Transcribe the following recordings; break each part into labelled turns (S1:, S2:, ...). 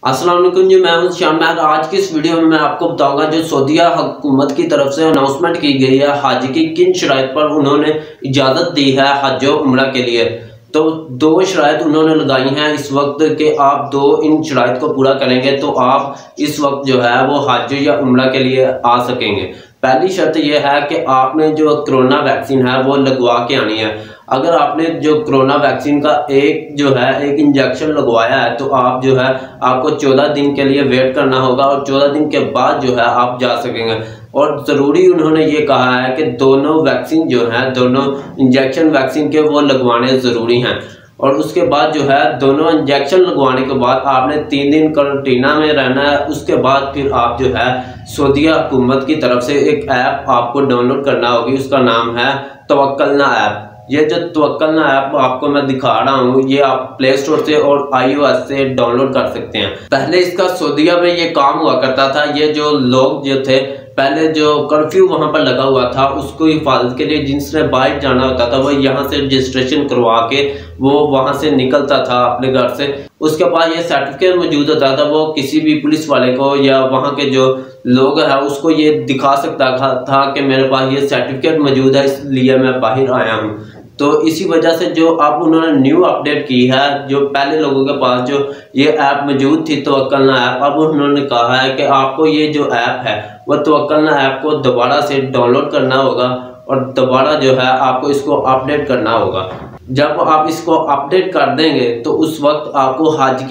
S1: अस्सलाम वालेकुम जी, मैं हूं श्याम महर। आज की इस वीडियो में मैं आपको बताऊंगा जो सऊदीया हुकूमत की तरफ से अनाउंसमेंट की गई है हज की किन शराइत पर उन्होंने इजाज़त दी है हज और उम्रा के लिए। तो दो शराइत उन्होंने लगाई हैं इस वक्त कि आप इन शराइत को पूरा करेंगे तो आप इस वक्त जो है वो हज या उम्रा के लिए आ सकेंगे। पहली शर्त यह है कि आपने जो कोरोना वैक्सीन है वो लगवा के आनी है। अगर आपने जो कोरोना वैक्सीन का एक इंजेक्शन लगवाया है तो आप जो है आपको 14 दिन के लिए वेट करना होगा और 14 दिन के बाद जो है आप जा सकेंगे। और ज़रूरी उन्होंने ये कहा है कि दोनों वैक्सीन जो है दोनों इंजेक्शन वैक्सीन के वो लगवाने ज़रूरी हैं। और उसके बाद जो है दोनों इंजेक्शन लगवाने के बाद आपने 3 दिन क्वारंटीना में रहना है। उसके बाद फिर आप जो है सऊदीया हुकूमत की तरफ से एक ऐप आपको डाउनलोड करना होगी, उसका नाम है तवक्कलना ऐप। ये जो तवक्कलना ऐप आपको मैं दिखा रहा हूँ ये आप प्ले स्टोर से और iOS से डाउनलोड कर सकते हैं। पहले इसका सऊदीया में ये काम हुआ करता था। ये जो लोग जो थे पहले जो कर्फ्यू वहां पर लगा हुआ था उसको हिफाजत के लिए जिसने बाहर जाना होता था वो यहाँ से रजिस्ट्रेशन करवा के वो वहां से निकलता था अपने घर से। उसके बाद ये सर्टिफिकेट मौजूद होता था, वो किसी भी पुलिस वाले को या वहां के जो लोग हैं उसको ये दिखा सकता था कि मेरे पास ये सर्टिफिकेट मौजूद है इसलिए मैं बाहर आया हूँ। तो इसी वजह से जो अब उन्होंने न्यू अपडेट की है, जो पहले लोगों के पास जो ये ऐप मौजूद थी तवक्कलना ऐप, अब उन्होंने कहा है कि आपको ये जो ऐप है वह तवक्कलना ऐप को दोबारा से डाउनलोड करना होगा और दोबारा जो है आपको इसको अपडेट करना होगा। जब आप इसको अपडेट कर देंगे तो उस वक्त आपको हज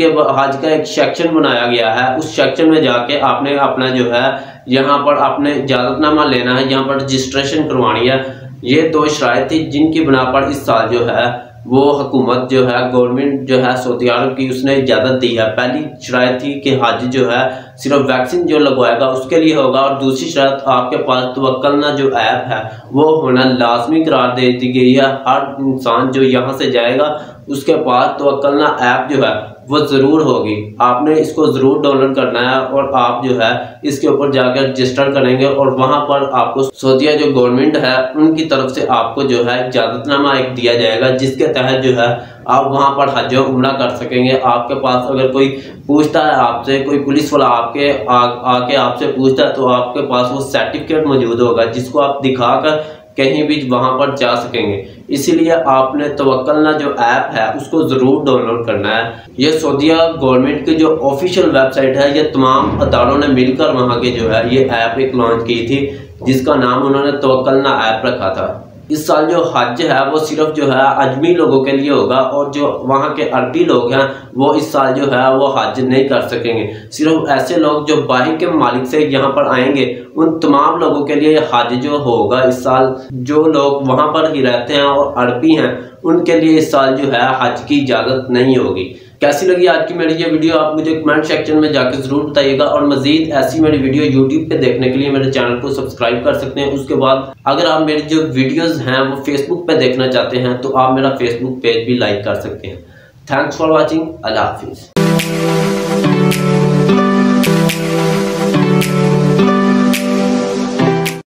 S1: का एक सेक्शन बनाया गया है। उस सेक्शन में जाके आपने अपना जो है यहाँ पर आपने इजाज़तनामा लेना है, यहाँ पर रजिस्ट्रेशन करवानी है। ये दो शराइत थी जिनकी बना पर इस साल जो है वो हुकूमत जो है गवर्नमेंट जो है सऊदी अरब की उसने इजाज़त दी है। पहली शराइत थी कि हज जो है सिर्फ वैक्सीन जो लगवाएगा उसके लिए होगा और दूसरी शर्त आपके पास तवक्कलना जो ऐप है वो होना लाजमी करार दे दी गई है। हर इंसान जो यहाँ से जाएगा उसके पास तवक्कलना ऐप जो है वो ज़रूर होगी। आपने इसको ज़रूर डाउनलोड करना है और आप जो है इसके ऊपर जाकर रजिस्टर करेंगे और वहाँ पर आपको सऊदीया जो गवर्नमेंट है उनकी तरफ से आपको जो है इजाज़तनामा एक दिया जाएगा जिसके तहत जो है आप वहाँ पर हज और उम्रा कर सकेंगे। आपके पास अगर कोई पूछता है आपसे, कोई पुलिस वाला आके आपसे पूछता है तो आपके पास वो सर्टिफिकेट मौजूद होगा जिसको आप दिखाकर कहीं भी वहां पर जा सकेंगे। इसीलिए आपने तवक्कलना जो ऐप है उसको ज़रूर डाउनलोड करना है। ये सऊदीया गवर्नमेंट की जो ऑफिशियल वेबसाइट है, ये तमाम अदारों ने मिलकर वहां के जो है ये ऐप एक लॉन्च की थी जिसका नाम उन्होंने तवक्कलना ऐप रखा था। इस साल जो हज है वो सिर्फ जो है अजमी लोगों के लिए होगा और जो वहाँ के अरबी लोग हैं वो इस साल जो है वो हज नहीं कर सकेंगे। सिर्फ ऐसे लोग जो बाहर के मालिक से यहाँ पर आएंगे उन तमाम लोगों के लिए हज जो होगा इस साल। जो लोग वहाँ पर ही रहते हैं और अरबी हैं उनके लिए इस साल जो है हज की इजाज़त नहीं होगी। कैसी लगी आज की मेरी ये वीडियो आप मुझे कमेंट सेक्शन में जाकर ज़रूर बताइएगा और मज़ीद ऐसी मेरी वीडियो यूट्यूब पे देखने के लिए मेरे चैनल को सब्सक्राइब कर सकते हैं। उसके बाद अगर आप मेरी जो वीडियोस हैं वो फेसबुक पे देखना चाहते हैं तो आप मेरा फेसबुक पेज भी लाइक कर सकते हैं। Thanks for watching. अल्लाह हाफिज़।